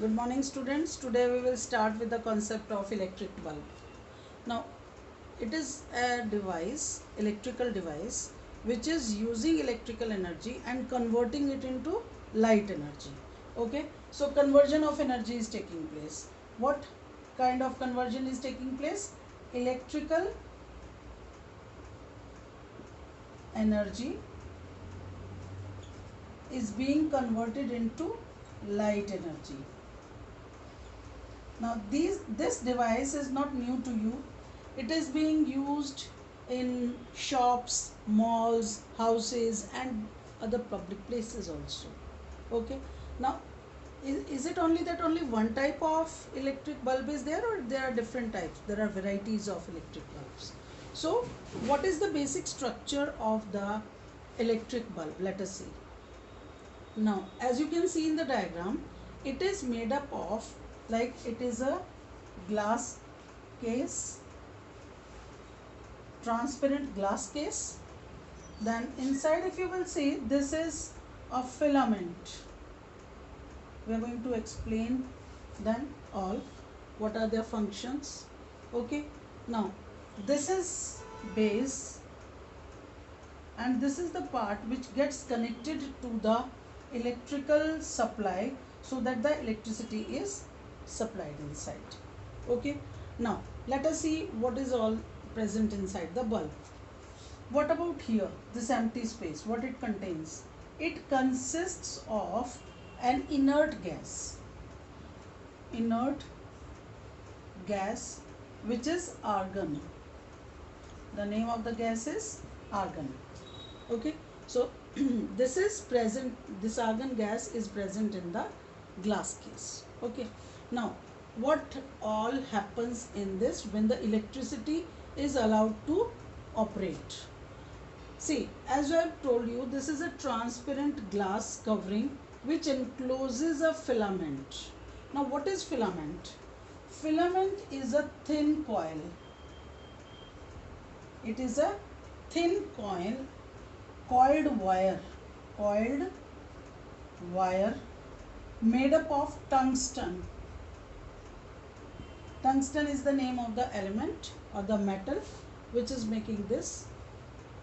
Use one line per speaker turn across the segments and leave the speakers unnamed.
Good morning students. Today we will start with the concept of electric bulb. Now it is a device, electrical device, which is using electrical energy and converting it into light energy. Okay, so conversion of energy is taking place. What kind of conversion is taking place? Electrical energy is being converted into light energy. Now this device is not new to you. It is being used in shops, malls, houses and other public places also. Okay. Now is it only that only one type of electric bulb is there, or there are different types? There are varieties of electric bulbs. So what is the basic structure of the electric bulb? Let us see. Now as you can see in the diagram, it is made up of, like, it is a glass case, transparent glass case. Then inside, if you will see, this is a filament. We are going to explain them all, what are their functions. Okay, now this is base and this is the part which gets connected to the electrical supply so that the electricity is supplied inside. Okay, now let us see what is all present inside the bulb. What about here, this empty space, what it contains? It consists of an inert gas which is argon. The name of the gas is argon. Okay, so this is present, this argon gas is present in the glass case. Okay, now what all happens in this when the electricity is allowed to operate? See, as I have told you, this is a transparent glass covering which encloses a filament. Now what is filament? Filament is a thin coil. It is a thin coiled wire made up of tungsten. Tungsten is the name of the element or the metal which is making this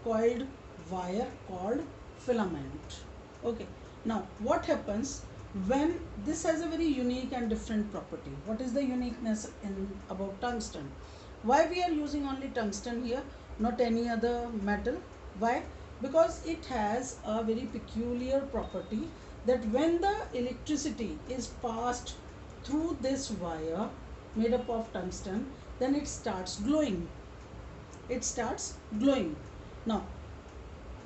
coiled wire called filament. Okay, now what happens when this has a very unique and different property? What is the uniqueness in about tungsten? Why we are using only tungsten here, not any other metal? Why? Because it has a very peculiar property that when the electricity is passed through this wire made up of tungsten, then it starts glowing. Now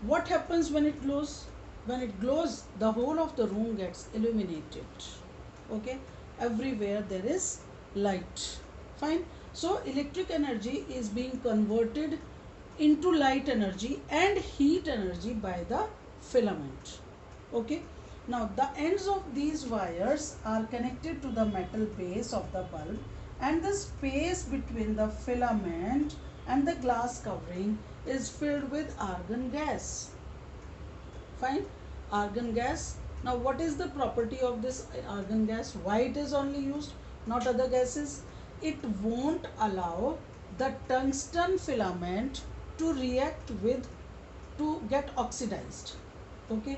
what happens when it glows? When it glows, the whole of the room gets illuminated. Okay, everywhere there is light. Fine. So electric energy is being converted into light energy and heat energy by the filament. Okay, now the ends of these wires are connected to the metal base of the bulb, and the space between the filament and the glass covering is filled with argon gas. Fine, argon gas. Now what is the property of this argon gas? Why it is only used, not other gases? It won't allow the tungsten filament to react with, to get oxidized. Okay,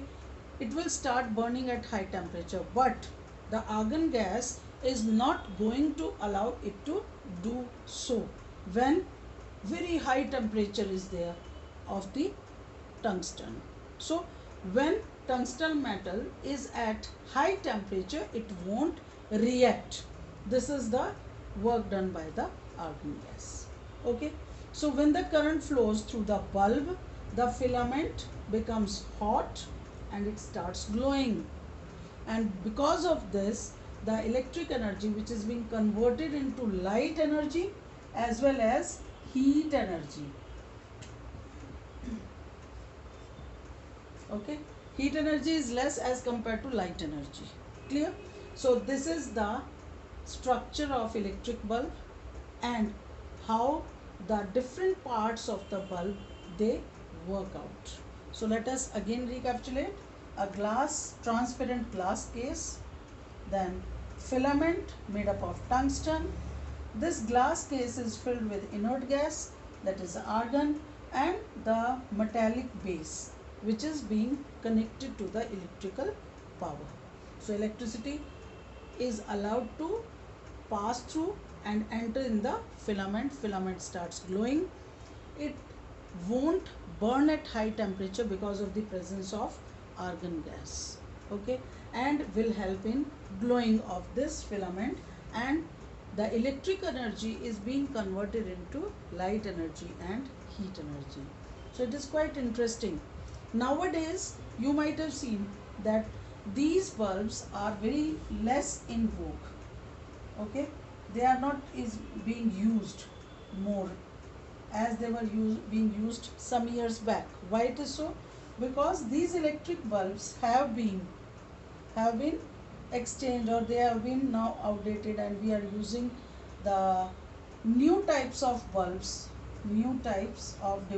it will start burning at high temperature, but the argon gas is not going to allow it to do so when very high temperature is there of the tungsten. So when tungsten metal is at high temperature, it won't react. This is the work done by the argon gas. Okay, so when the current flows through the bulb, the filament becomes hot and it starts glowing, and because of this, the electric energy which is being converted into light energy as well as heat energy. Okay, heat energy is less as compared to light energy. Clear? So this is the structure of electric bulb and how the different parts of the bulb they work out. So let us again recapitulate. A glass, transparent glass case, then filament made up of tungsten. This glass case is filled with inert gas, that is argon, and the metallic base, which is being connected to the electrical power. So electricity is allowed to pass through and enter in the filament. Filament starts glowing. It won't burn at high temperature because of the presence of argon gas, okay, and will help in glowing of this filament, and the electric energy is being converted into light energy and heat energy. So it is quite interesting. Nowadays you might have seen that these bulbs are very less in vogue, okay, they are not is being used more as they were being used some years back. Why it is so? Because these electric bulbs have been exchanged, or they have been now outdated, and we are using the new types of bulbs, new types of of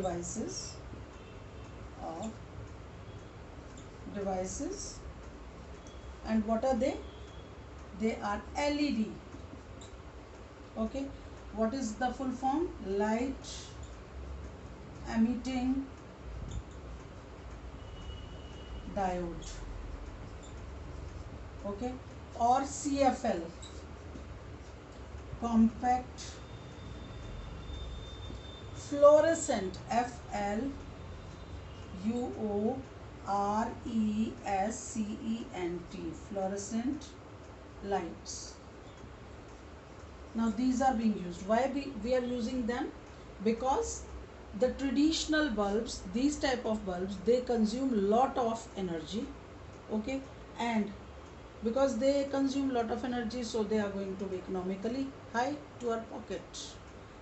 devices. And what are they? They are LED. Okay, what is the full form? Light emitting diode, okay, or CFL, compact fluorescent, FLUORESCENT, fluorescent lights. Now these are being used. Why we are using them? Because the traditional bulbs, these type of bulbs, they consume lot of energy, okay, and because they consume lot of energy, so they are going to be economically high to our pocket.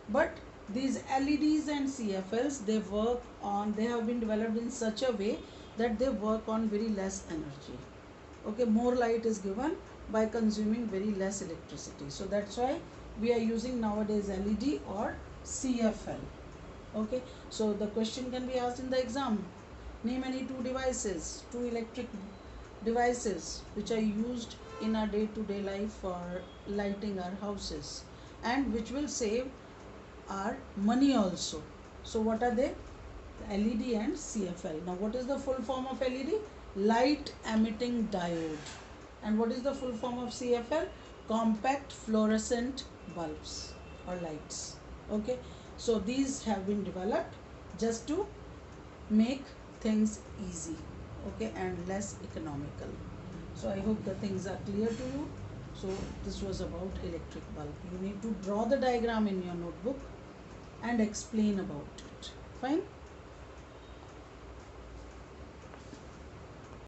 But these LEDs and CFLs, they have been developed in such a way that they work on very less energy, okay, more light is given by consuming very less electricity. So that's why we are using nowadays LED or CFL, okay. So the question can be asked in the exam: name any two electric devices which are used in our day-to-day life for lighting our houses, and which will save our money also. So what are they? LED and CFL. Now what is the full form of LED? Light emitting diode. And what is the full form of CFL? Compact fluorescent bulbs or lights, okay. So these have been developed just to make things easy, okay, and less economical. So I hope the things are clear to you. So this was about electric bulb. You need to draw the diagram in your notebook and explain about it. Fine.